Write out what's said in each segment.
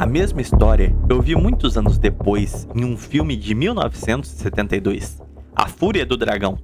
A mesma história eu vi muitos anos depois em um filme de 1972, A Fúria do Dragão,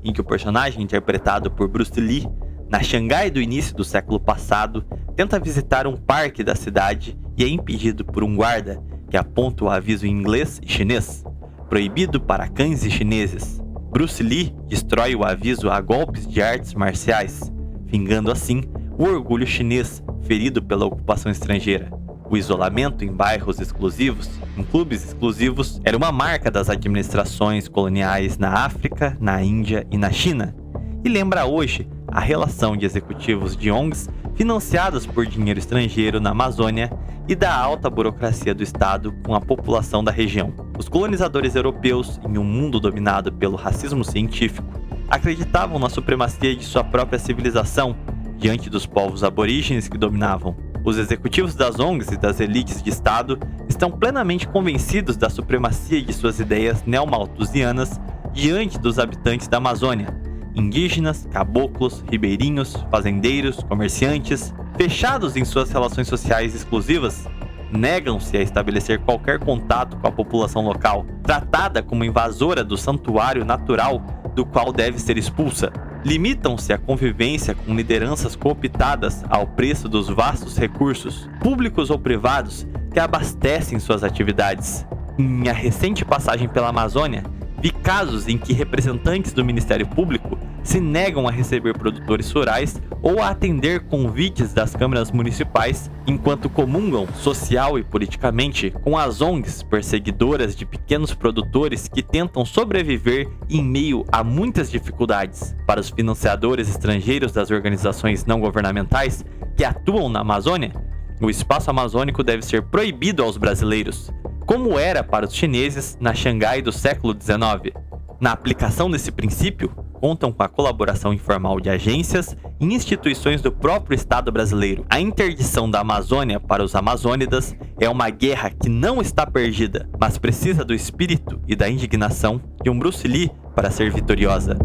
em que o personagem interpretado por Bruce Lee, na Xangai do início do século passado, tenta visitar um parque da cidade e é impedido por um guarda que aponta o aviso em inglês e chinês, proibido para cães e chineses. Bruce Lee destrói o aviso a golpes de artes marciais, vingando assim o orgulho chinês ferido pela ocupação estrangeira. O isolamento em bairros exclusivos, em clubes exclusivos, era uma marca das administrações coloniais na África, na Índia e na China, e lembra hoje a relação de executivos de ONGs financiados por dinheiro estrangeiro na Amazônia e da alta burocracia do Estado com a população da região. Os colonizadores europeus, em um mundo dominado pelo racismo científico, acreditavam na supremacia de sua própria civilização diante dos povos aborígenes que dominavam. Os executivos das ONGs e das elites de Estado estão plenamente convencidos da supremacia de suas ideias neomalthusianas diante dos habitantes da Amazônia, indígenas, caboclos, ribeirinhos, fazendeiros, comerciantes, fechados em suas relações sociais exclusivas, negam-se a estabelecer qualquer contato com a população local, tratada como invasora do santuário natural do qual deve ser expulsa. Limitam-se à convivência com lideranças cooptadas ao preço dos vastos recursos, públicos ou privados, que abastecem suas atividades. Em minha recente passagem pela Amazônia, vi casos em que representantes do Ministério Público se negam a receber produtores rurais ou a atender convites das câmaras municipais, enquanto comungam social e politicamente com as ONGs perseguidoras de pequenos produtores que tentam sobreviver em meio a muitas dificuldades. Para os financiadores estrangeiros das organizações não governamentais que atuam na Amazônia, o espaço amazônico deve ser proibido aos brasileiros, como era para os chineses na Xangai do século XIX. Na aplicação desse princípio, contam com a colaboração informal de agências e instituições do próprio Estado brasileiro. A interdição da Amazônia para os amazônidas é uma guerra que não está perdida, mas precisa do espírito e da indignação de um Bruce Lee para ser vitoriosa.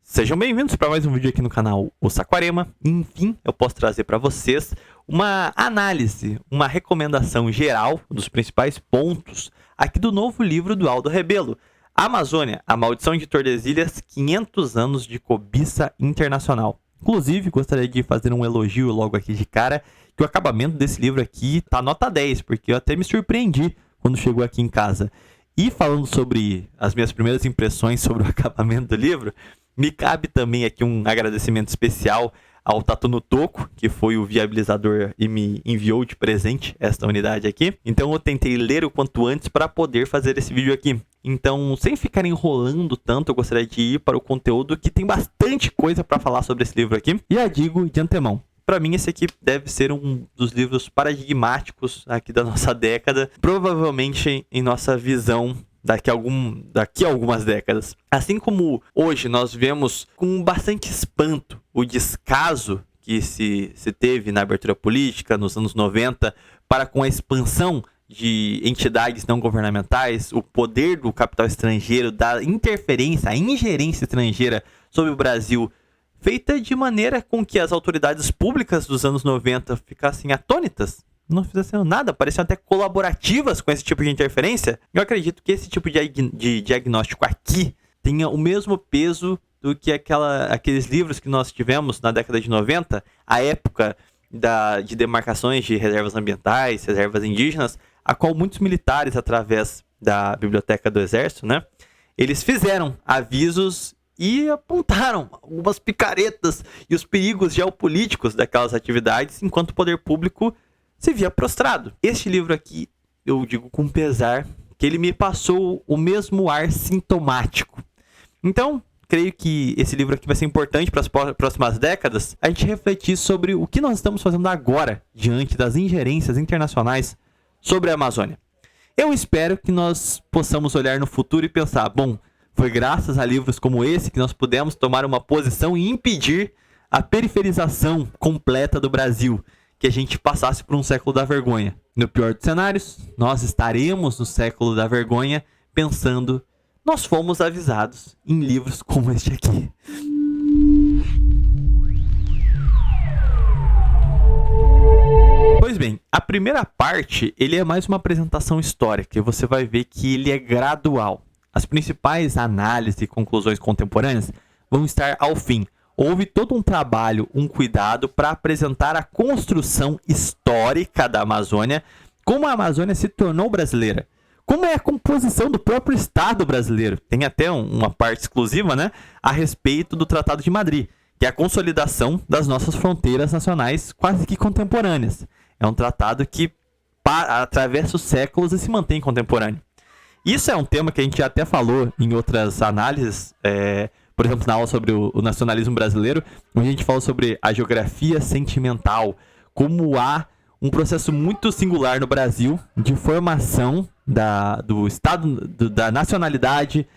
Sejam bem-vindos para mais um vídeo aqui no canal O Saquarema. Enfim, eu posso trazer para vocês uma análise, uma recomendação geral dos principais pontos aqui do novo livro do Aldo Rebelo, Amazônia, a Maldição de Tordesilhas, 500 anos de cobiça internacional. Inclusive, gostaria de fazer um elogio logo aqui de cara, que o acabamento desse livro aqui tá nota 10, porque eu até me surpreendi quando chegou aqui em casa. E falando sobre as minhas primeiras impressões sobre o acabamento do livro, me cabe também aqui um agradecimento especial ao Tatu no Toco, que foi o viabilizador e me enviou de presente esta unidade aqui. Então eu tentei ler o quanto antes para poder fazer esse vídeo aqui. Então, sem ficar enrolando tanto, eu gostaria de ir para o conteúdo, que tem bastante coisa para falar sobre esse livro aqui. E já digo de antemão, para mim esse aqui deve ser um dos livros paradigmáticos aqui da nossa década, provavelmente em nossa visão daqui a algumas décadas. Assim como hoje nós vemos com bastante espanto o descaso que se teve na abertura política nos anos 90 para com a expansão de entidades não governamentais, o poder do capital estrangeiro, da interferência, a ingerência estrangeira sobre o Brasil, feita de maneira com que as autoridades públicas dos anos 90 ficassem atônitas, não fizessem nada, pareciam até colaborativas com esse tipo de interferência. Eu acredito que esse tipo de diagnóstico aqui tenha o mesmo peso do que aqueles livros que nós tivemos na década de 90, a época de demarcações de reservas ambientais, reservas indígenas, a qual muitos militares, através da Biblioteca do Exército, né, eles fizeram avisos e apontaram algumas picaretas e os perigos geopolíticos daquelas atividades, enquanto o poder público se via prostrado. Este livro aqui, eu digo com pesar, que ele me passou o mesmo ar sintomático. Então, creio que esse livro aqui vai ser importante para as próximas décadas, a gente refletir sobre o que nós estamos fazendo agora, diante das ingerências internacionais sobre a Amazônia. Eu espero que nós possamos olhar no futuro e pensar, bom, foi graças a livros como esse que nós pudemos tomar uma posição e impedir a periferização completa do Brasil, que a gente passasse por um século da vergonha. No pior dos cenários, nós estaremos no século da vergonha pensando, nós fomos avisados em livros como este aqui. Pois bem, a primeira parte, ele é mais uma apresentação histórica, e você vai ver que ele é gradual. As principais análises e conclusões contemporâneas vão estar ao fim. Houve todo um trabalho, um cuidado para apresentar a construção histórica da Amazônia, como a Amazônia se tornou brasileira, como é a composição do próprio Estado brasileiro. Tem até uma parte exclusiva, né, a respeito do Tratado de Madrid, que é a consolidação das nossas fronteiras nacionais quase que contemporâneas. É um tratado que atravessa os séculos e se mantém contemporâneo. Isso é um tema que a gente já até falou em outras análises, por exemplo, na aula sobre o nacionalismo brasileiro, onde a gente falou sobre a geografia sentimental, como há um processo muito singular no Brasil de formação do Estado, da nacionalidade,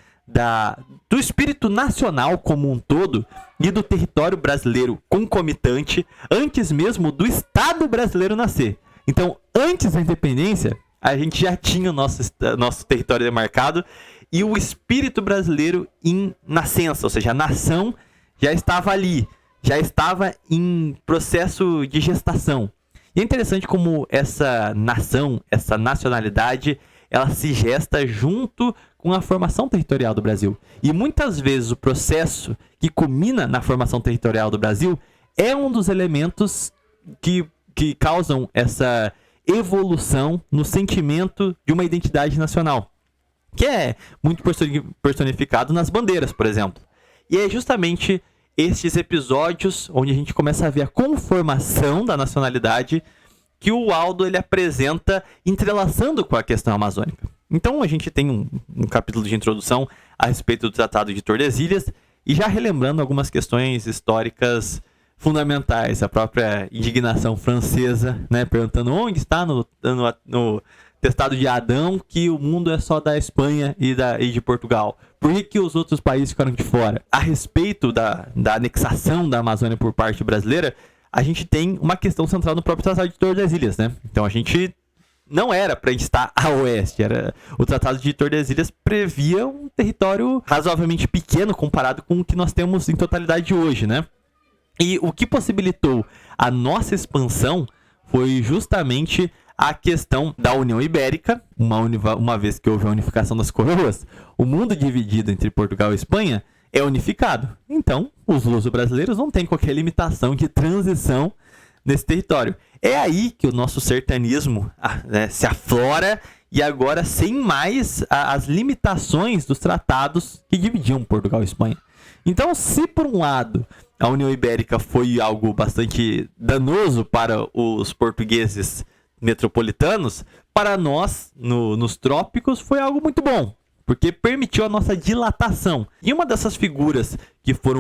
do espírito nacional como um todo e do território brasileiro concomitante antes mesmo do Estado brasileiro nascer. Então, antes da independência, a gente já tinha o nosso território demarcado e o espírito brasileiro em nascença, ou seja, a nação já estava ali, já estava em processo de gestação. E é interessante como essa nação, essa nacionalidade, ela se gesta junto com a formação territorial do Brasil. E muitas vezes o processo que culmina na formação territorial do Brasil é um dos elementos que causam essa evolução no sentimento de uma identidade nacional, que é muito personificado nas bandeiras, por exemplo. E é justamente estes episódios onde a gente começa a ver a conformação da nacionalidade que o Aldo ele apresenta entrelaçando com a questão amazônica. Então a gente tem um capítulo de introdução a respeito do Tratado de Tordesilhas e já relembrando algumas questões históricas fundamentais, a própria indignação francesa, né, perguntando onde está no Testado de Adão que o mundo é só da Espanha e de Portugal. Por que os outros países ficaram de fora? A respeito da anexação da Amazônia por parte brasileira, a gente tem uma questão central no próprio Tratado de Tordesilhas, né? Então a gente não era para estar a oeste. O Tratado de Tordesilhas previa um território razoavelmente pequeno comparado com o que nós temos em totalidade hoje, né? E o que possibilitou a nossa expansão foi justamente a questão da União Ibérica, uma vez que houve a unificação das coroas, o mundo dividido entre Portugal e Espanha é unificado. Então, os luso-brasileiros não têm qualquer limitação de transição nesse território. É aí que o nosso sertanismo se aflora e agora sem mais as limitações dos tratados que dividiam Portugal e Espanha. Então, se por um lado a União Ibérica foi algo bastante danoso para os portugueses metropolitanos, para nós, nos trópicos, foi algo muito bom, porque permitiu a nossa dilatação. E uma dessas figuras que foi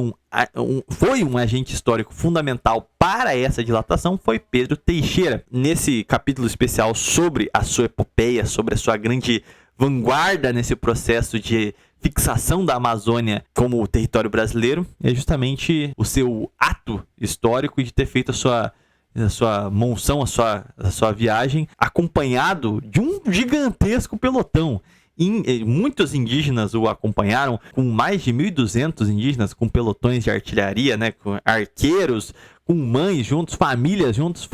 um agente histórico fundamental para essa dilatação foi Pedro Teixeira. Nesse capítulo especial sobre a sua epopeia, sobre a sua grande vanguarda nesse processo de fixação da Amazônia como território brasileiro, é justamente o seu ato histórico de ter feito a sua monção, a sua viagem, acompanhado de um gigantesco pelotão. Muitos indígenas o acompanharam, com mais de 1.200 indígenas, com pelotões de artilharia, né, com arqueiros, com mães juntos, famílias juntos.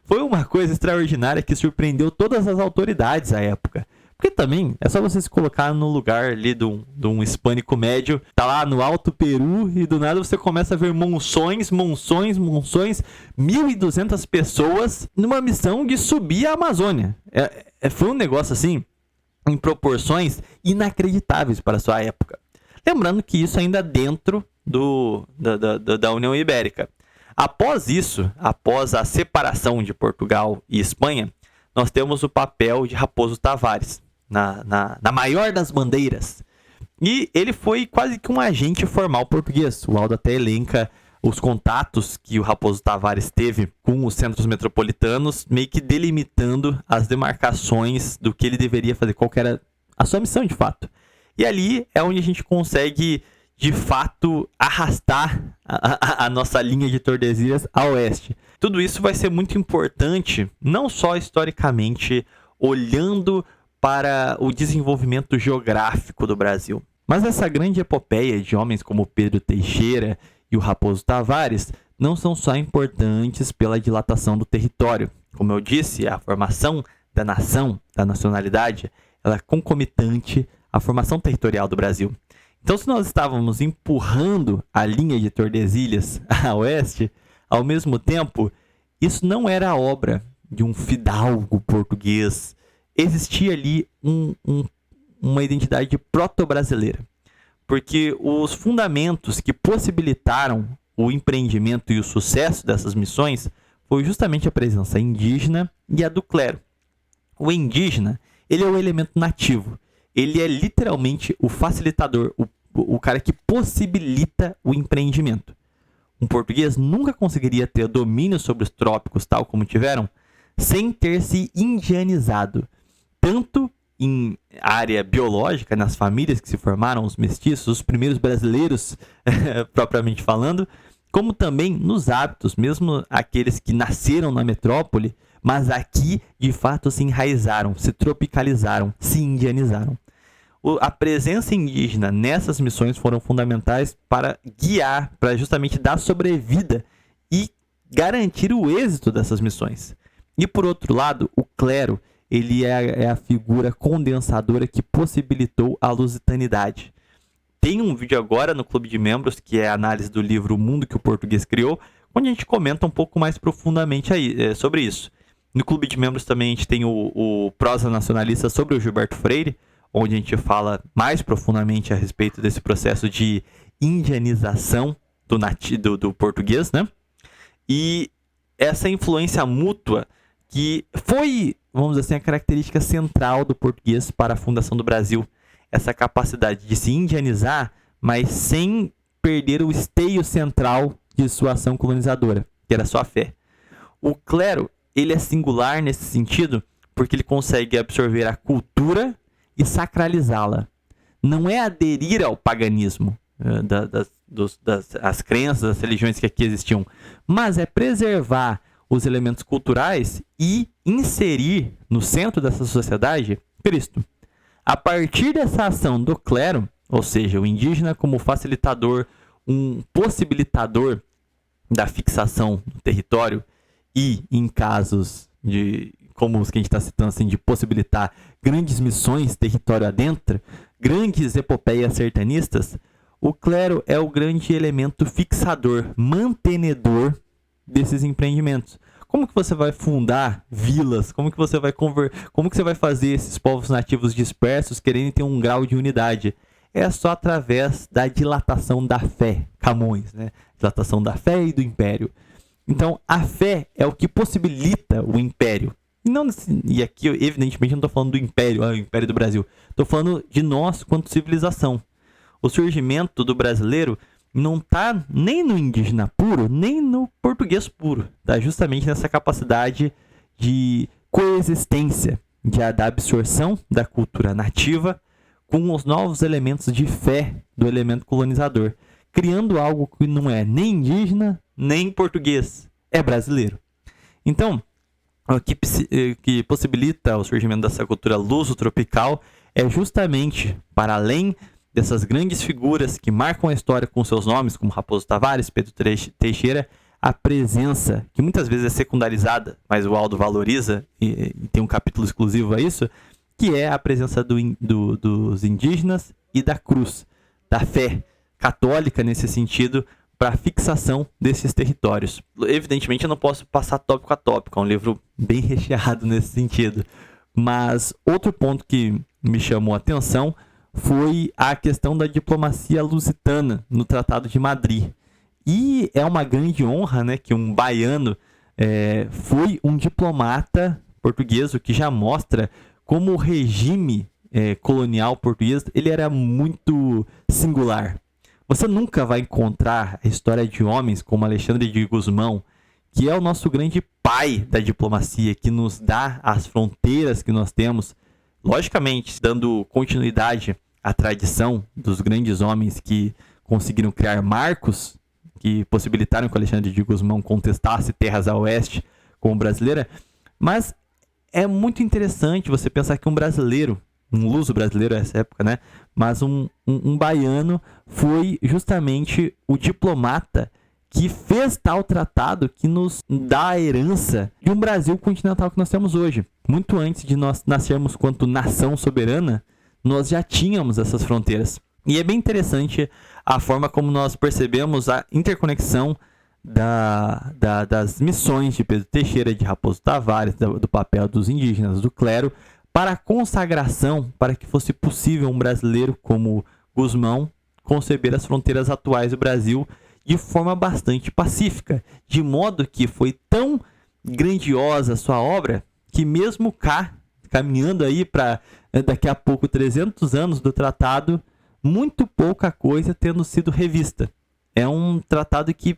Foi uma coisa extraordinária que surpreendeu todas as autoridades à época. Porque também é só você se colocar no lugar ali de um hispânico médio, tá lá no Alto Peru e do nada você começa a ver monções, 1.200 pessoas numa missão de subir a Amazônia. Foi um negócio assim, em proporções inacreditáveis para a sua época. Lembrando que isso ainda dentro da União Ibérica. Após isso, após a separação de Portugal e Espanha, nós temos o papel de Raposo Tavares, na maior das bandeiras. E ele foi quase que um agente formal português. O Aldo até elenca os contatos que o Raposo Tavares teve com os centros metropolitanos, meio que delimitando as demarcações do que ele deveria fazer, qual que era a sua missão de fato. E ali é onde a gente consegue, de fato, arrastar a nossa linha de Tordesilhas a oeste. Tudo isso vai ser muito importante, não só historicamente, olhando para o desenvolvimento geográfico do Brasil, mas essa grande epopeia de homens como Pedro Teixeira e o Raposo Tavares não são só importantes pela dilatação do território, Como eu disse, a formação da nação, da nacionalidade, ela é concomitante à formação territorial do Brasil. Então, se nós estávamos empurrando a linha de Tordesilhas a oeste, ao mesmo tempo, isso não era a obra de um fidalgo português. Existia ali uma identidade proto-brasileira. Porque os fundamentos que possibilitaram o empreendimento e o sucesso dessas missões foi justamente a presença indígena e a do clero. O indígena, ele é o elemento nativo. Ele é literalmente o facilitador, o cara que possibilita o empreendimento. Um português nunca conseguiria ter domínio sobre os trópicos, tal como tiveram, sem ter se indianizado. Tanto em área biológica, nas famílias que se formaram, os mestiços, os primeiros brasileiros, propriamente falando, como também nos hábitos, mesmo aqueles que nasceram na metrópole, mas aqui, de fato, se enraizaram, se tropicalizaram, se indianizaram. A presença indígena nessas missões foram fundamentais para guiar, para justamente dar sobrevida e garantir o êxito dessas missões. E, por outro lado, o clero, ele é a figura condensadora que possibilitou a lusitanidade. Tem um vídeo agora no Clube de Membros, que é a análise do livro O Mundo que o Português Criou, onde a gente comenta um pouco mais profundamente sobre isso. No Clube de Membros também a gente tem o Prosa Nacionalista sobre o Gilberto Freire, onde a gente fala mais profundamente a respeito desse processo de indianização do português, né? E essa influência mútua que foi, vamos dizer assim, a característica central do português para a fundação do Brasil. Essa capacidade de se indianizar, mas sem perder o esteio central de sua ação colonizadora, que era a sua fé. O clero, ele é singular nesse sentido, porque ele consegue absorver a cultura e sacralizá-la. Não é aderir ao paganismo, das crenças, das religiões que aqui existiam, mas é preservar os elementos culturais e inserir no centro dessa sociedade Cristo. A partir dessa ação do clero, ou seja, o indígena como facilitador, um possibilitador da fixação do território e, em casos como os que a gente está citando, assim, de possibilitar grandes missões território adentro, grandes epopeias sertanistas, o clero é o grande elemento fixador, mantenedor desses empreendimentos. Como que você vai fundar vilas? Como que você vai fazer esses povos nativos dispersos querendo ter um grau de unidade? É só através da dilatação da fé, Camões, né? Dilatação da fé e do império. Então, a fé é o que possibilita o império. E aqui, evidentemente, não estou falando do império, o império do Brasil. Estou falando de nós quanto civilização. O surgimento do brasileiro não está nem no indígena puro, nem no português puro. Está justamente nessa capacidade de coexistência, da absorção da cultura nativa com os novos elementos de fé do elemento colonizador, criando algo que não é nem indígena, nem português, é brasileiro. Então, o que possibilita o surgimento dessa cultura luso-tropical é justamente, para além dessas grandes figuras que marcam a história com seus nomes, como Raposo Tavares, Pedro Teixeira, a presença, que muitas vezes é secundarizada, mas o Aldo valoriza e tem um capítulo exclusivo a isso, que é a presença dos indígenas e da cruz, da fé católica nesse sentido, para a fixação desses territórios. Evidentemente, eu não posso passar tópico a tópico, é um livro bem recheado nesse sentido. Mas outro ponto que me chamou a atenção foi a questão da diplomacia lusitana no Tratado de Madrid. E é uma grande honra, né, que um baiano foi um diplomata português, o que já mostra como o regime colonial português ele era muito singular. Você nunca vai encontrar a história de homens como Alexandre de Gusmão, que é o nosso grande pai da diplomacia, que nos dá as fronteiras que nós temos, logicamente, dando continuidade à tradição dos grandes homens que conseguiram criar marcos, que possibilitaram que Alexandre de Gusmão contestasse terras a oeste como brasileira, mas é muito interessante você pensar que um brasileiro, um luso brasileiro nessa época, né? Mas um baiano foi justamente o diplomata que fez tal tratado que nos dá a herança de um Brasil continental que nós temos hoje. Muito antes de nós nascermos quanto nação soberana, nós já tínhamos essas fronteiras. E é bem interessante a forma como nós percebemos a interconexão das missões de Pedro Teixeira, de Raposo Tavares, do papel dos indígenas, do clero, para a consagração, para que fosse possível um brasileiro como Gusmão conceber as fronteiras atuais do Brasil de forma bastante pacífica, de modo que foi tão grandiosa a sua obra que mesmo cá, caminhando aí para daqui a pouco 300 anos do tratado, muito pouca coisa tendo sido revista. É um tratado que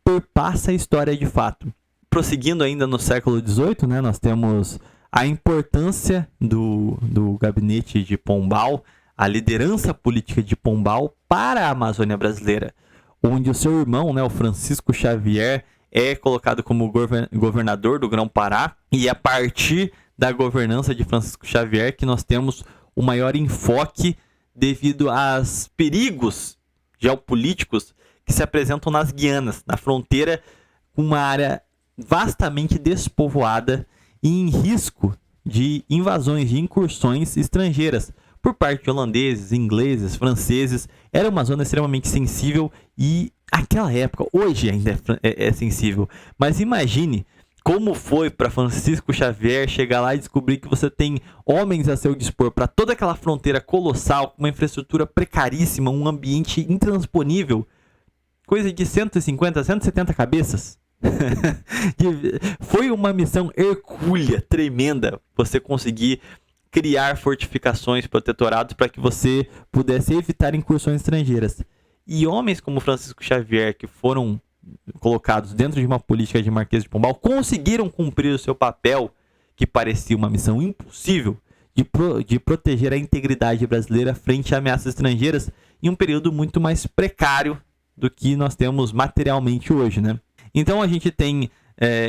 perpassa a história de fato. Prosseguindo ainda no século XVIII, né, nós temos a importância do gabinete de Pombal, a liderança política de Pombal para a Amazônia brasileira, onde o seu irmão, né, o Francisco Xavier, é colocado como governador do Grão-Pará, e a partir da governança de Francisco Xavier que nós temos o maior enfoque devido aos perigos geopolíticos que se apresentam nas Guianas, na fronteira com uma área vastamente despovoada e em risco de invasões, de incursões estrangeiras por parte de holandeses, ingleses, franceses. Era uma zona extremamente sensível e aquela época, hoje ainda é sensível, mas imagine como foi para Francisco Xavier chegar lá e descobrir que você tem homens a seu dispor para toda aquela fronteira colossal, com uma infraestrutura precaríssima, um ambiente intransponível, coisa de 150, 170 cabeças. Foi uma missão hercúlea, tremenda, você conseguir criar fortificações, protetorados para que você pudesse evitar incursões estrangeiras. E homens como Francisco Xavier, que foram colocados dentro de uma política de Marquês de Pombal, conseguiram cumprir o seu papel, que parecia uma missão impossível, de proteger a integridade brasileira frente a ameaças estrangeiras em um período muito mais precário do que nós temos materialmente hoje, né? Então a gente tem,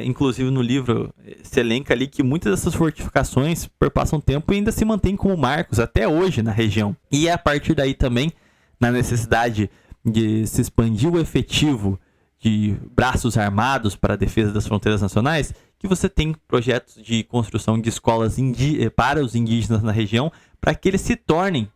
inclusive no livro, se elenca ali que muitas dessas fortificações perpassam tempo e ainda se mantêm como marcos até hoje na região. E é a partir daí também, na necessidade de se expandir o efetivo de braços armados para a defesa das fronteiras nacionais, que você tem projetos de construção de escolas para os indígenas na região, para que eles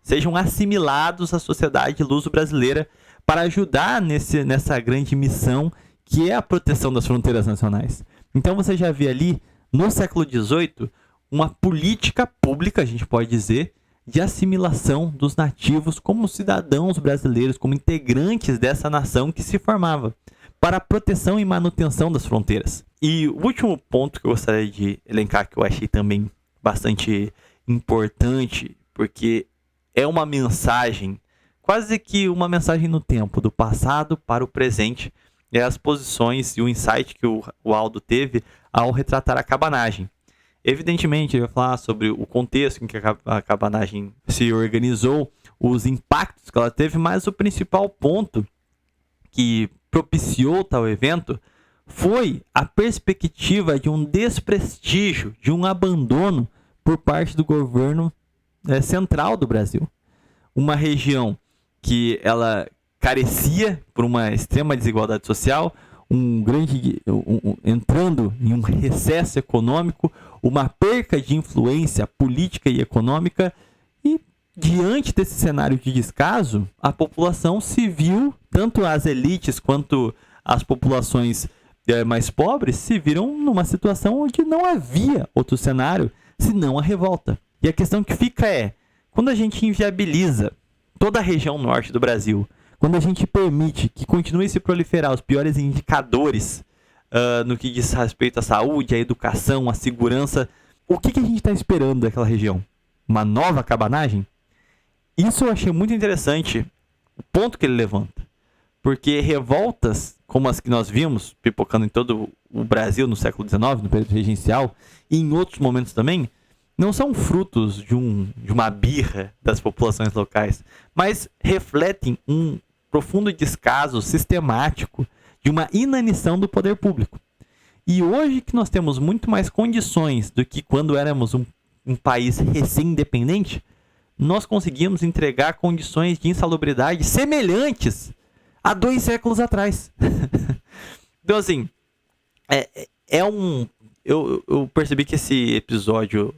sejam assimilados à sociedade luso-brasileira, para ajudar nessa grande missão que é a proteção das fronteiras nacionais. Então você já vê ali, no século XVIII, uma política pública, a gente pode dizer, de assimilação dos nativos como cidadãos brasileiros, como integrantes dessa nação que se formava, para a proteção e manutenção das fronteiras. E o último ponto que eu gostaria de elencar, que eu achei também bastante importante, porque é uma mensagem, quase que uma mensagem no tempo, do passado para o presente, é as posições e o insight que o Aldo teve ao retratar a cabanagem. Evidentemente, ele vai falar sobre o contexto em que a cabanagem se organizou, os impactos que ela teve, mas o principal ponto que propiciou tal evento foi a perspectiva de um desprestígio, de um abandono por parte do governo central do Brasil. Uma região que ela carecia por uma extrema desigualdade social, entrando em um recesso econômico, uma perca de influência política e econômica, e diante desse cenário de descaso, a população civil, tanto as elites quanto as populações mais pobres, se viram numa situação onde não havia outro cenário senão a revolta. E a questão que fica é, quando a gente inviabiliza toda a região norte do Brasil, quando a gente permite que continue a se proliferar os piores indicadores no que diz respeito à saúde, à educação, à segurança, o que a gente está esperando daquela região? Uma nova cabanagem? Isso eu achei muito interessante, o ponto que ele levanta. Porque revoltas, como as que nós vimos, pipocando em todo o Brasil no século XIX, no período regencial, e em outros momentos também, não são frutos de uma birra das populações locais, mas refletem um profundo descaso sistemático de uma inanição do poder público. E hoje que nós temos muito mais condições do que quando éramos um país recém-independente, nós conseguimos entregar condições de insalubridade semelhantes há 2 séculos atrás. Então, assim, eu percebi que esse episódio,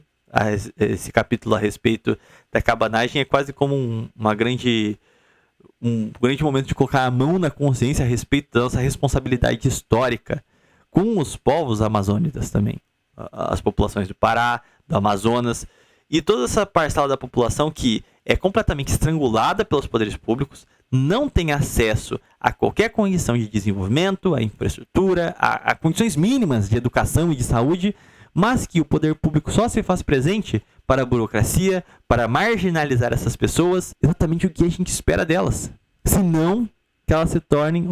esse capítulo a respeito da cabanagem é quase como um grande momento de colocar a mão na consciência a respeito da nossa responsabilidade histórica com os povos amazônicos também. As populações do Pará, do Amazonas e toda essa parcela da população que é completamente estrangulada pelos poderes públicos, não tem acesso a qualquer condição de desenvolvimento, a infraestrutura, a condições mínimas de educação e de saúde, mas que o poder público só se faz presente para a burocracia, para marginalizar essas pessoas, exatamente o que a gente espera delas. Senão que elas se tornem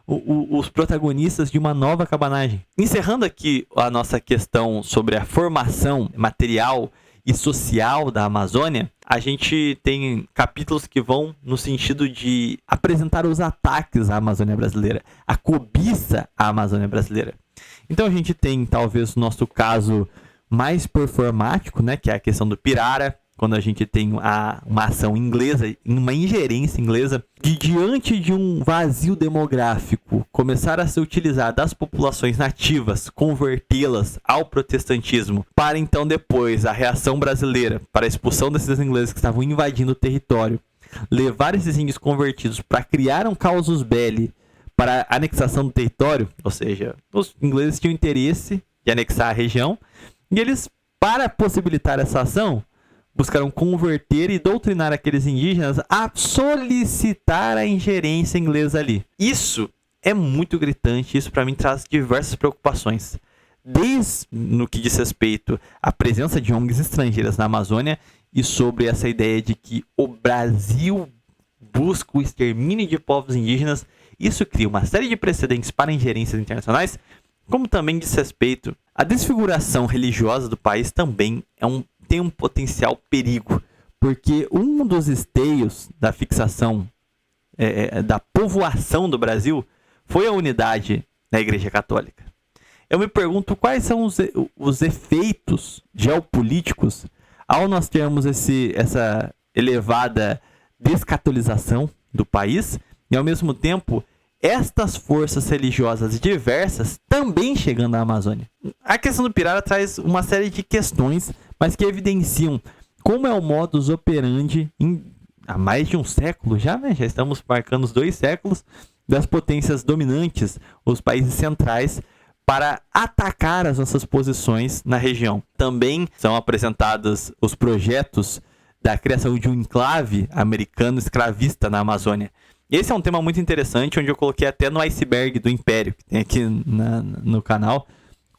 os protagonistas de uma nova cabanagem. Encerrando aqui a nossa questão sobre a formação material e social da Amazônia, a gente tem capítulos que vão no sentido de apresentar os ataques à Amazônia brasileira, a cobiça à Amazônia brasileira. Então a gente tem, talvez, o nosso caso mais performático, né, que é a questão do Pirara, quando a gente tem uma ação inglesa, uma ingerência inglesa, de diante de um vazio demográfico, começar a ser utilizado das populações nativas, convertê-las ao protestantismo, para então depois a reação brasileira, para a expulsão desses ingleses que estavam invadindo o território, levar esses índios convertidos para criar um casus belli, para a anexação do território, ou seja, os ingleses tinham interesse de anexar a região, e eles, para possibilitar essa ação, buscaram converter e doutrinar aqueles indígenas a solicitar a ingerência inglesa ali. Isso é muito gritante, isso para mim traz diversas preocupações. Desde no que diz respeito à presença de ONGs estrangeiras na Amazônia e sobre essa ideia de que o Brasil busca o extermínio de povos indígenas, isso cria uma série de precedentes para ingerências internacionais, como também diz respeito à desfiguração religiosa do país também tem um potencial perigo, porque um dos esteios da fixação da povoação do Brasil foi a unidade da Igreja Católica. Eu me pergunto quais são os efeitos geopolíticos ao nós termos essa elevada descatolização do país e, ao mesmo tempo, estas forças religiosas diversas também chegando à Amazônia. A questão do Pirara traz uma série de questões, mas que evidenciam como é o modus operandi há mais de um século já, né? Já estamos marcando os 2 séculos das potências dominantes, os países centrais, para atacar as nossas posições na região. Também são apresentados os projetos da criação de um enclave americano escravista na Amazônia. Esse é um tema muito interessante, onde eu coloquei até no iceberg do Império, que tem aqui no canal,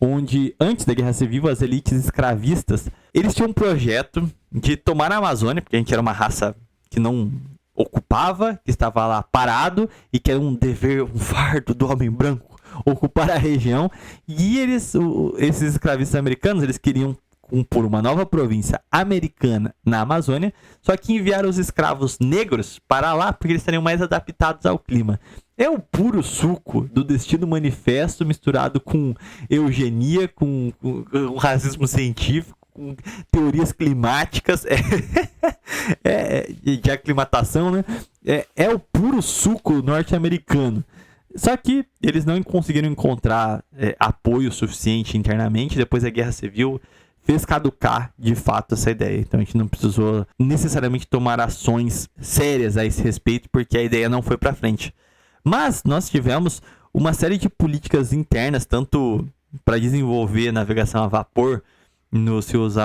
onde antes da Guerra Civil, as elites escravistas, eles tinham um projeto de tomar a Amazônia, porque a gente era uma raça que não ocupava, que estava lá parado, e que era um dever, um fardo do homem branco, ocupar a região, e esses escravistas americanos, eles queriam compor uma nova província americana na Amazônia, só que enviaram os escravos negros para lá porque eles estariam mais adaptados ao clima. É o puro suco do Destino Manifesto misturado com eugenia, com racismo científico, com teorias climáticas, de aclimatação, né? É o puro suco norte-americano. Só que eles não conseguiram encontrar apoio suficiente internamente. Depois da Guerra Civil fez caducar de fato essa ideia. Então a gente não precisou necessariamente tomar ações sérias a esse respeito, porque a ideia não foi para frente. Mas nós tivemos uma série de políticas internas, tanto para desenvolver navegação a vapor nos rios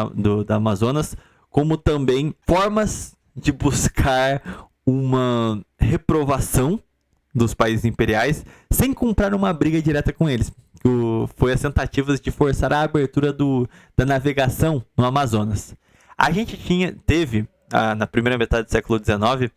da Amazonas, como também formas de buscar uma reprovação dos países imperiais sem comprar uma briga direta com eles. Foi as tentativas de forçar a abertura da navegação no Amazonas. A gente teve, na primeira metade do século XIX,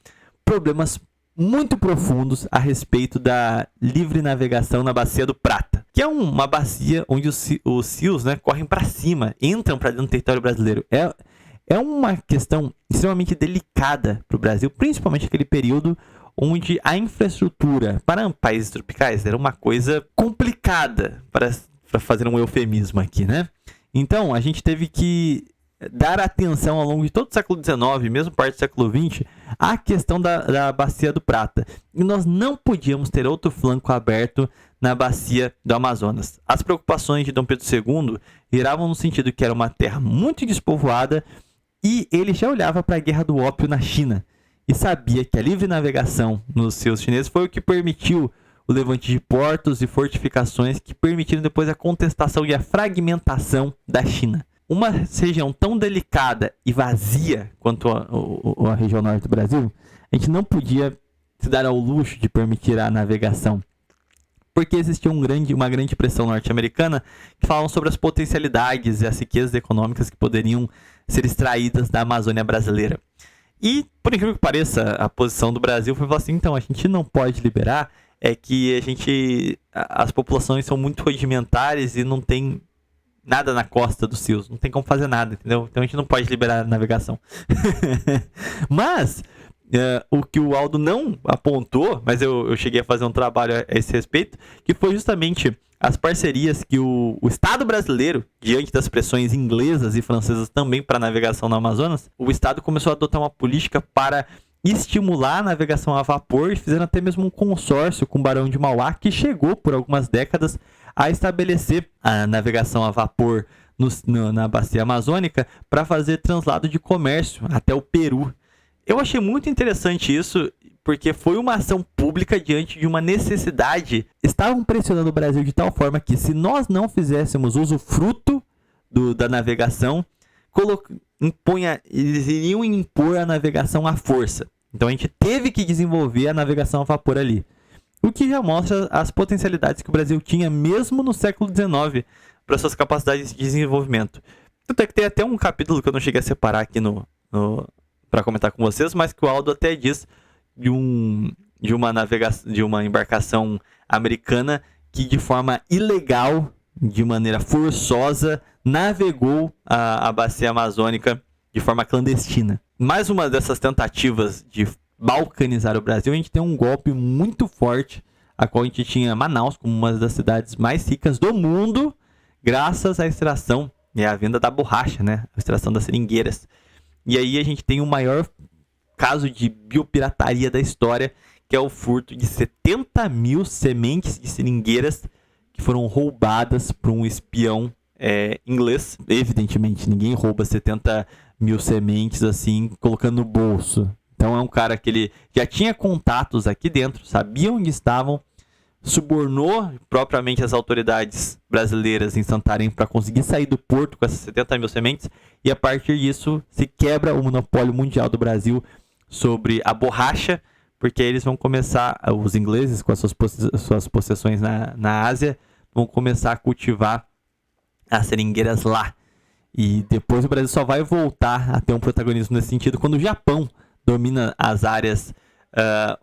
problemas muito profundos a respeito da livre navegação na Bacia do Prata, que é uma bacia onde os rios, né, correm para cima, entram para dentro do território brasileiro. É uma questão extremamente delicada para o Brasil, principalmente naquele período onde a infraestrutura para países tropicais era uma coisa complicada, para fazer um eufemismo aqui, né? Então, a gente teve que dar atenção ao longo de todo o século XIX, mesmo parte do século XX, à questão da Bacia do Prata. E nós não podíamos ter outro flanco aberto na Bacia do Amazonas. As preocupações de Dom Pedro II viravam no sentido que era uma terra muito despovoada e ele já olhava para a Guerra do Ópio na China e sabia que a livre navegação nos seus chineses foi o que permitiu o levante de portos e fortificações que permitiram depois a contestação e a fragmentação da China. Uma região tão delicada e vazia quanto a região norte do Brasil, a gente não podia se dar ao luxo de permitir a navegação, porque existia uma grande pressão norte-americana que falavam sobre as potencialidades e as riquezas econômicas que poderiam ser extraídas da Amazônia brasileira. E, por incrível que pareça, a posição do Brasil foi falar assim, então, a gente não pode liberar, é que as populações são muito rudimentares e não tem nada na costa dos rios, não tem como fazer nada, entendeu? Então a gente não pode liberar a navegação. Mas o que o Aldo não apontou, mas eu cheguei a fazer um trabalho a esse respeito, que foi justamente as parcerias que o Estado brasileiro, diante das pressões inglesas e francesas também para a navegação no Amazonas, o Estado começou a adotar uma política para estimular a navegação a vapor e fizeram até mesmo um consórcio com o Barão de Mauá, que chegou por algumas décadas a estabelecer a navegação a vapor na bacia amazônica para fazer translado de comércio até o Peru. Eu achei muito interessante isso, porque foi uma ação pública diante de uma necessidade. Estavam pressionando o Brasil de tal forma que, se nós não fizéssemos usufruto da navegação, eles iriam impor a navegação à força. Então a gente teve que desenvolver a navegação a vapor ali. O que já mostra as potencialidades que o Brasil tinha mesmo no século XIX para suas capacidades de desenvolvimento. Tanto é que tem até um capítulo que eu não cheguei a separar aqui para comentar com vocês, mas que o Aldo até diz de uma embarcação americana que de forma ilegal, de maneira forçosa, navegou a bacia amazônica de forma clandestina. Mais uma dessas tentativas de balcanizar o Brasil, a gente tem um golpe muito forte, a qual a gente tinha Manaus como uma das cidades mais ricas do mundo, graças à extração e à venda da borracha, né? A extração das seringueiras. E aí a gente tem o maior caso de biopirataria da história, que é o furto de 70 mil sementes de seringueiras que foram roubadas por um espião inglês. Evidentemente, ninguém rouba 70 mil sementes assim, colocando no bolso. Então é um cara que ele já tinha contatos aqui dentro, sabia onde estavam, subornou propriamente as autoridades brasileiras em Santarém para conseguir sair do porto com essas 70 mil sementes, e a partir disso se quebra o monopólio mundial do Brasil sobre a borracha, porque eles vão começar, os ingleses com as suas possessões na Ásia, vão começar a cultivar as seringueiras lá. E depois o Brasil só vai voltar a ter um protagonismo nesse sentido quando o Japão domina as áreas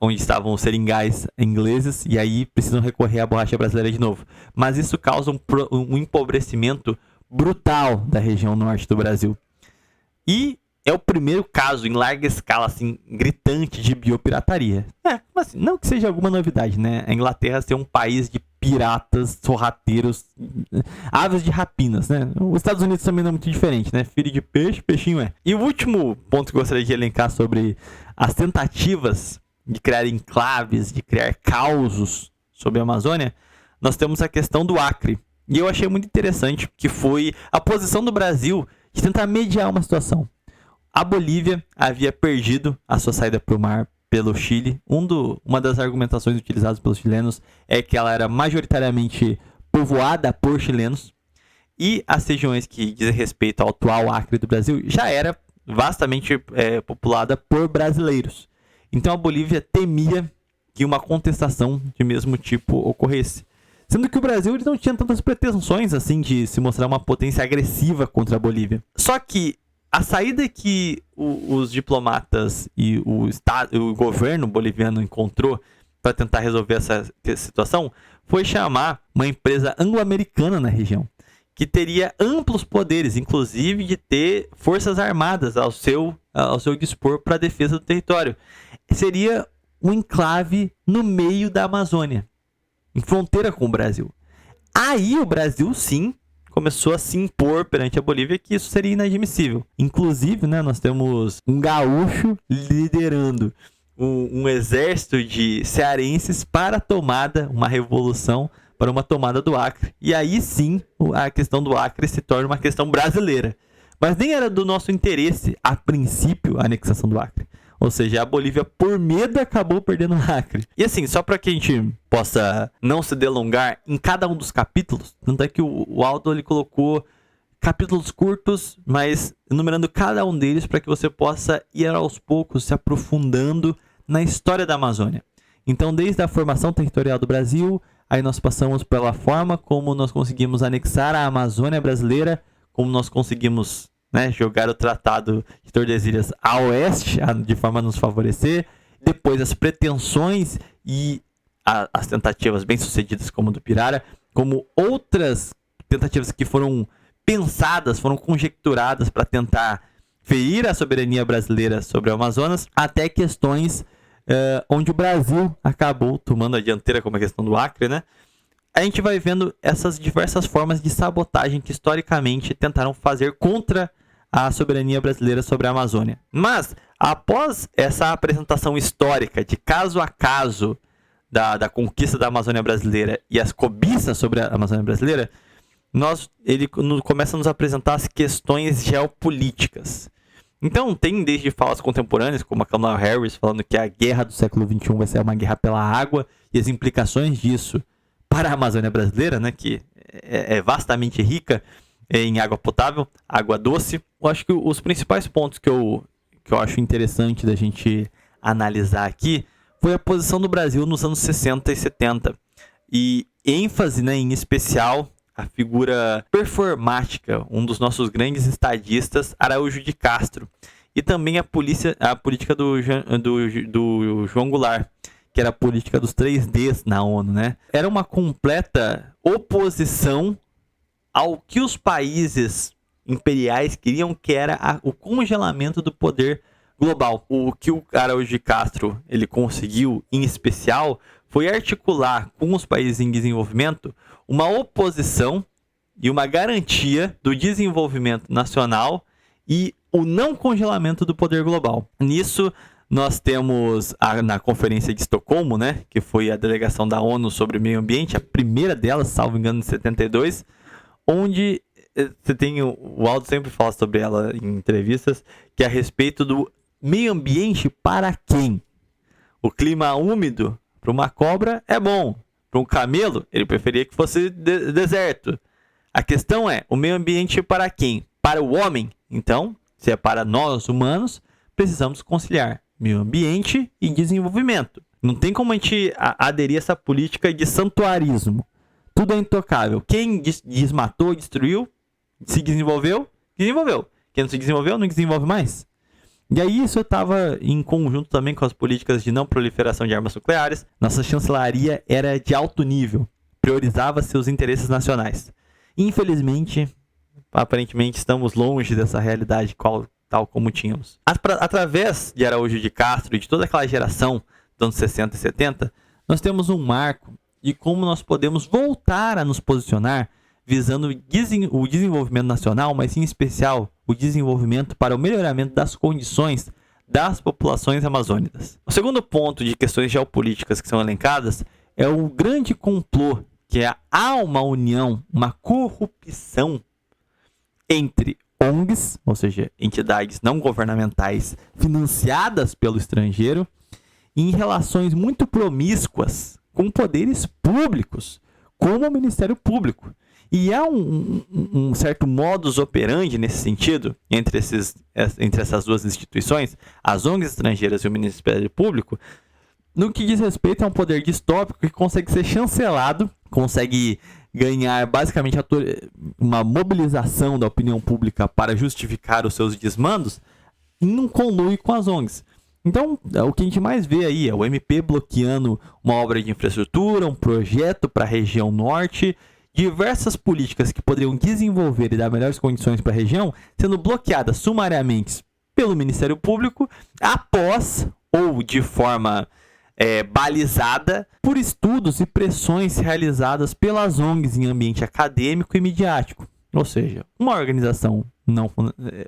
onde estavam os seringais ingleses, e aí precisam recorrer à borracha brasileira de novo. Mas isso causa um empobrecimento brutal da região norte do Brasil. E é o primeiro caso em larga escala, assim, gritante de biopirataria. Assim, não que seja alguma novidade, né? A Inglaterra ser um país de piratas, sorrateiros, aves de rapinas, né? Os Estados Unidos também não é muito diferente, né? Filho de peixe, peixinho é. E o último ponto que eu gostaria de elencar sobre as tentativas de criar enclaves, de criar causos sobre a Amazônia, nós temos a questão do Acre. E eu achei muito interessante que foi a posição do Brasil de tentar mediar uma situação. A Bolívia havia perdido a sua saída para o mar pelo Chile. Uma das argumentações utilizadas pelos chilenos é que ela era majoritariamente povoada por chilenos, e as regiões que dizem respeito ao atual Acre do Brasil já era vastamente populada por brasileiros. Então a Bolívia temia que uma contestação de mesmo tipo ocorresse. Sendo que o Brasil ele não tinha tantas pretensões assim de se mostrar uma potência agressiva contra a Bolívia. Só que a saída que os diplomatas e o governo boliviano encontrou para tentar resolver essa situação foi chamar uma empresa anglo-americana na região, que teria amplos poderes, inclusive de ter forças armadas ao seu dispor para a defesa do território. Seria um enclave no meio da Amazônia, em fronteira com o Brasil. Aí o Brasil, sim, começou a se impor perante a Bolívia que isso seria inadmissível. Inclusive, né, nós temos um gaúcho liderando um exército de cearenses para a tomada, uma revolução para uma tomada do Acre. E aí sim, a questão do Acre se torna uma questão brasileira. Mas nem era do nosso interesse, a princípio, a anexação do Acre. Ou seja, a Bolívia, por medo, acabou perdendo o Acre. E assim, só para que a gente possa não se delongar em cada um dos capítulos, tanto é que o Aldo ele colocou capítulos curtos, mas enumerando cada um deles para que você possa ir aos poucos se aprofundando na história da Amazônia. Então, desde a formação territorial do Brasil, aí nós passamos pela forma como nós conseguimos anexar a Amazônia brasileira, como nós conseguimos, né, jogar o Tratado de Tordesilhas a oeste, de forma a nos favorecer, depois as pretensões e as tentativas bem-sucedidas como do Pirara, como outras tentativas que foram pensadas, foram conjecturadas para tentar ferir a soberania brasileira sobre o Amazonas, até questões onde o Brasil acabou tomando a dianteira, como a questão do Acre, né? A gente vai vendo essas diversas formas de sabotagem que historicamente tentaram fazer contra a soberania brasileira sobre a Amazônia. Mas, após essa apresentação histórica de caso a caso da conquista da Amazônia brasileira e as cobiças sobre a Amazônia brasileira, ele começa a nos apresentar as questões geopolíticas. Então, tem desde falas contemporâneas, como a Kamala Harris falando que a guerra do século XXI vai ser uma guerra pela água e as implicações disso para a Amazônia brasileira, né, que é vastamente rica em água potável, água doce. Eu acho que os principais pontos que eu acho interessante da gente analisar aqui foi a posição do Brasil nos anos 60 e 70. E ênfase, né, em especial, a figura performática, um dos nossos grandes estadistas, Araújo de Castro. E também a política do João Goulart, que era a política dos 3Ds na ONU, né? Era uma completa oposição ao que os países imperiais queriam, que era o congelamento do poder global. O que o Araújo de Castro ele conseguiu, em especial, foi articular com os países em desenvolvimento uma oposição e uma garantia do desenvolvimento nacional e o não congelamento do poder global. Nisso, nós temos na Conferência de Estocolmo, né, que foi a delegação da ONU sobre o meio ambiente, a primeira delas, salvo engano, em 72, onde você tem o Aldo sempre fala sobre ela em entrevistas, que é a respeito do meio ambiente para quem? O clima úmido para uma cobra é bom, para um camelo ele preferia que fosse deserto. A questão é, o meio ambiente para quem? Para o homem. Então, se é para nós humanos, precisamos conciliar meio ambiente e desenvolvimento. Não tem como a gente aderir a essa política de santuarismo. Tudo é intocável. Quem desmatou, destruiu, se desenvolveu, desenvolveu. Quem não se desenvolveu, não desenvolve mais. E aí isso estava em conjunto também com as políticas de não proliferação de armas nucleares. Nossa chancelaria era de alto nível, priorizava seus interesses nacionais. Infelizmente, aparentemente estamos longe dessa realidade tal como tínhamos. Através de Araújo de Castro e de toda aquela geração dos anos 60 e 70, nós temos um marco de como nós podemos voltar a nos posicionar visando o desenvolvimento nacional, mas em especial o desenvolvimento para o melhoramento das condições das populações amazônicas. O segundo ponto de questões geopolíticas que são elencadas é o grande complô, que há uma união, uma corrupção entre ONGs, ou seja, entidades não governamentais financiadas pelo estrangeiro, em relações muito promíscuas com poderes públicos, como o Ministério Público. E há um certo modus operandi nesse sentido, entre essas duas instituições, as ONGs estrangeiras e o Ministério Público, no que diz respeito a um poder distópico que consegue ser chancelado, consegue ganhar basicamente uma mobilização da opinião pública para justificar os seus desmandos, em um conluio com as ONGs. Então, o que a gente mais vê aí é o MP bloqueando uma obra de infraestrutura, um projeto para a região norte, diversas políticas que poderiam desenvolver e dar melhores condições para a região, sendo bloqueadas sumariamente pelo Ministério Público, após ou de forma balizada por estudos e pressões realizadas pelas ONGs em ambiente acadêmico e midiático. Ou seja, uma organização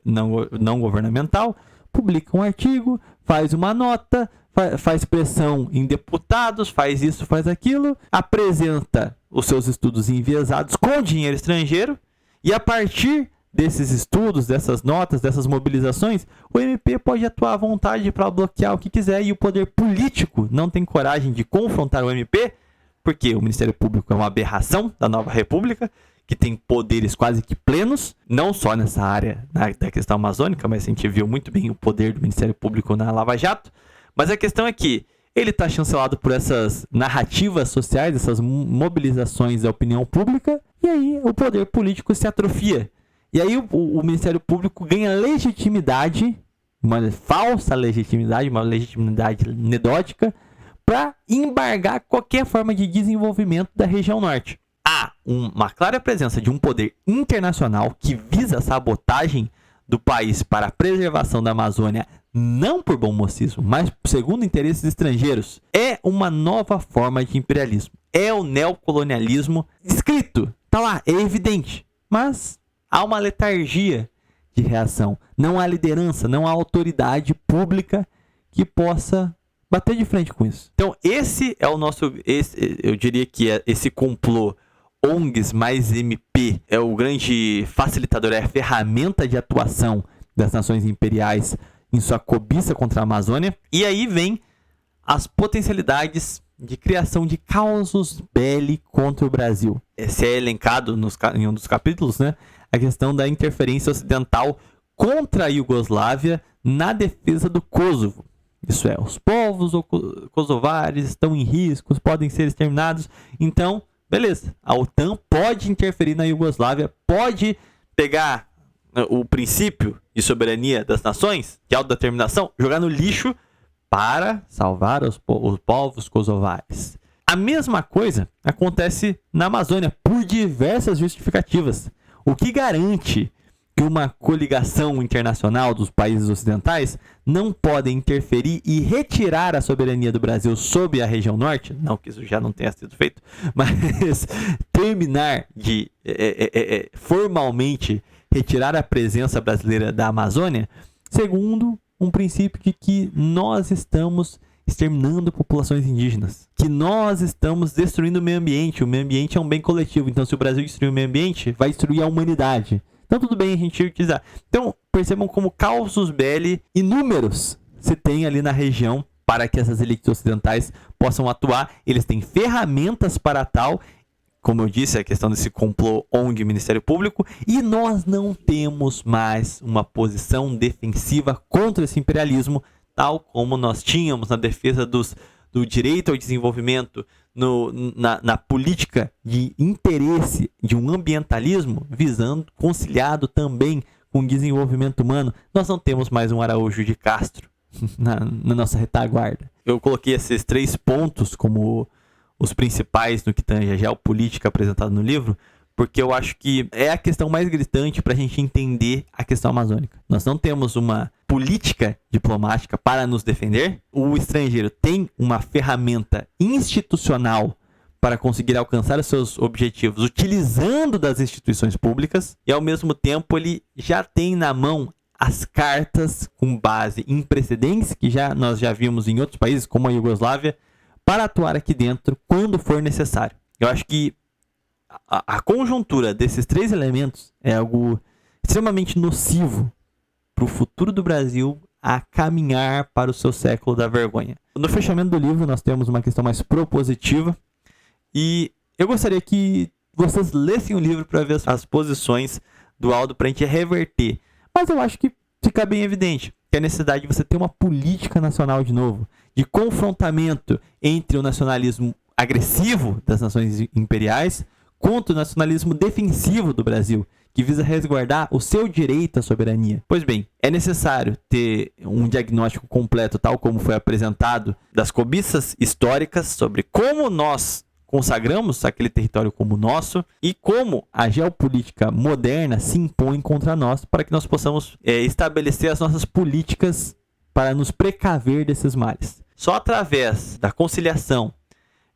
não governamental publica um artigo, faz uma nota, faz pressão em deputados, faz isso, faz aquilo, apresenta os seus estudos enviesados com dinheiro estrangeiro, e a partir desses estudos, dessas notas, dessas mobilizações, o MP pode atuar à vontade para bloquear o que quiser, e o poder político não tem coragem de confrontar o MP, porque o Ministério Público é uma aberração da nova república, que tem poderes quase que plenos, não só nessa área da questão amazônica, mas a gente viu muito bem o poder do Ministério Público na Lava Jato. Mas a questão é que ele está chancelado por essas narrativas sociais, essas mobilizações da opinião pública, e aí o poder político se atrofia. E aí o Ministério Público ganha legitimidade, uma falsa legitimidade, uma legitimidade anedótica, para embargar qualquer forma de desenvolvimento da região norte. Há uma clara presença de um poder internacional que visa a sabotagem do país para a preservação da Amazônia, não por bom mocismo, mas segundo interesses estrangeiros. É uma nova forma de imperialismo. É o neocolonialismo escrito, tá lá, é evidente. Mas há uma letargia de reação. Não há liderança, não há autoridade pública que possa bater de frente com isso. Então esse é o nosso, eu diria que é esse complô ONGs mais MP, é o grande facilitador, é a ferramenta de atuação das nações imperiais em sua cobiça contra a Amazônia. E aí vem as potencialidades de criação de causos belli contra o Brasil. Esse é elencado em um dos capítulos, né? A questão da interferência ocidental contra a Iugoslávia na defesa do Kosovo. Isso é, os povos kosovares estão em risco, podem ser exterminados. Então, beleza, a OTAN pode interferir na Iugoslávia, pode pegar o princípio de soberania das nações, de autodeterminação, jogar no lixo para salvar os povos kosovares. A mesma coisa acontece na Amazônia por diversas justificativas. O que garante que uma coligação internacional dos países ocidentais não pode interferir e retirar a soberania do Brasil sobre a região norte? Não que isso já não tenha sido feito, mas terminar de formalmente retirar a presença brasileira da Amazônia, segundo um princípio de que nós estamos exterminando populações indígenas, que nós estamos destruindo o meio ambiente é um bem coletivo, então se o Brasil destruir o meio ambiente, vai destruir a humanidade. Então tudo bem a gente utilizar. Então percebam como causos belli inúmeros se tem ali na região para que essas elites ocidentais possam atuar. Eles têm ferramentas para tal, como eu disse, a questão desse complô ONG Ministério Público, e nós não temos mais uma posição defensiva contra esse imperialismo, tal como nós tínhamos na defesa do direito ao desenvolvimento, na política de interesse de um ambientalismo visando, conciliado também com o desenvolvimento humano. Nós não temos mais um Araújo de Castro na nossa retaguarda. Eu coloquei esses 3 pontos como os principais no que tange a geopolítica apresentada no livro, porque eu acho que é a questão mais gritante para a gente entender a questão amazônica. Nós não temos uma política diplomática para nos defender. O estrangeiro tem uma ferramenta institucional para conseguir alcançar os seus objetivos utilizando das instituições públicas, e ao mesmo tempo ele já tem na mão as cartas com base em precedentes que nós já vimos em outros países, como a Iugoslávia, para atuar aqui dentro quando for necessário. Eu acho que a conjuntura desses 3 elementos é algo extremamente nocivo para o futuro do Brasil a caminhar para o seu século da vergonha. No fechamento do livro nós temos uma questão mais propositiva e eu gostaria que vocês lessem o livro para ver as posições do Aldo para a gente reverter. Mas eu acho que fica bem evidente que a necessidade de você ter uma política nacional de novo, de confrontamento entre o nacionalismo agressivo das nações imperiais contra o nacionalismo defensivo do Brasil, que visa resguardar o seu direito à soberania. Pois bem, é necessário ter um diagnóstico completo, tal como foi apresentado, das cobiças históricas sobre como nós consagramos aquele território como nosso e como a geopolítica moderna se impõe contra nós para que nós possamos estabelecer as nossas políticas para nos precaver desses males. Só através da conciliação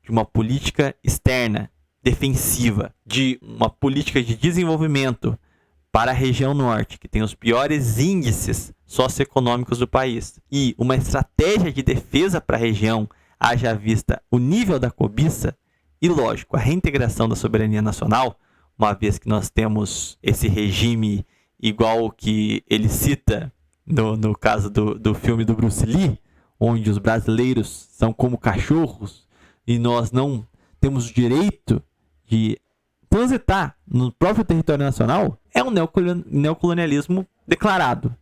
de uma política externa defensiva, de uma política de desenvolvimento para a região norte, que tem os piores índices socioeconômicos do país, e uma estratégia de defesa para a região, haja vista o nível da cobiça e, lógico, a reintegração da soberania nacional, uma vez que nós temos esse regime igual o que ele cita no caso do filme do Bruce Lee, onde os brasileiros são como cachorros e nós não temos o direito de transitar no próprio território nacional, é um neocolonialismo declarado.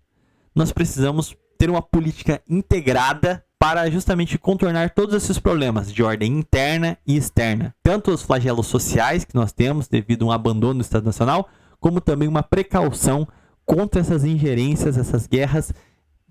Nós precisamos ter uma política integrada para justamente contornar todos esses problemas de ordem interna e externa. Tanto os flagelos sociais que nós temos devido a um abandono do Estado Nacional, como também uma precaução contra essas ingerências, essas guerras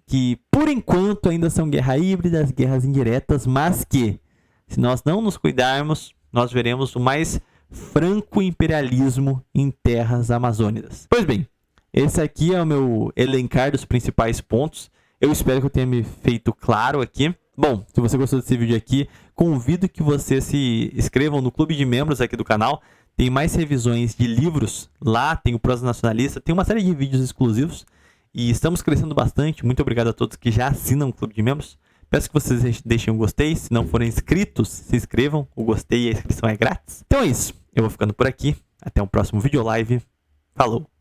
que, por enquanto, ainda são guerras híbridas, guerras indiretas, mas que, se nós não nos cuidarmos, nós veremos o mais franco imperialismo em terras amazônicas. Pois bem, esse aqui é o meu elencar dos principais pontos. Eu espero que eu tenha me feito claro aqui. Bom, se você gostou desse vídeo aqui, convido que você se inscrevam no clube de membros aqui do canal. Tem mais revisões de livros lá, tem o Prosa Nacionalista, tem uma série de vídeos exclusivos. E estamos crescendo bastante. Muito obrigado a todos que já assinam o clube de membros. Peço que vocês deixem um gostei. Se não forem inscritos, se inscrevam. O gostei e a inscrição é grátis. Então é isso. Eu vou ficando por aqui. Até o próximo vídeo live. Falou!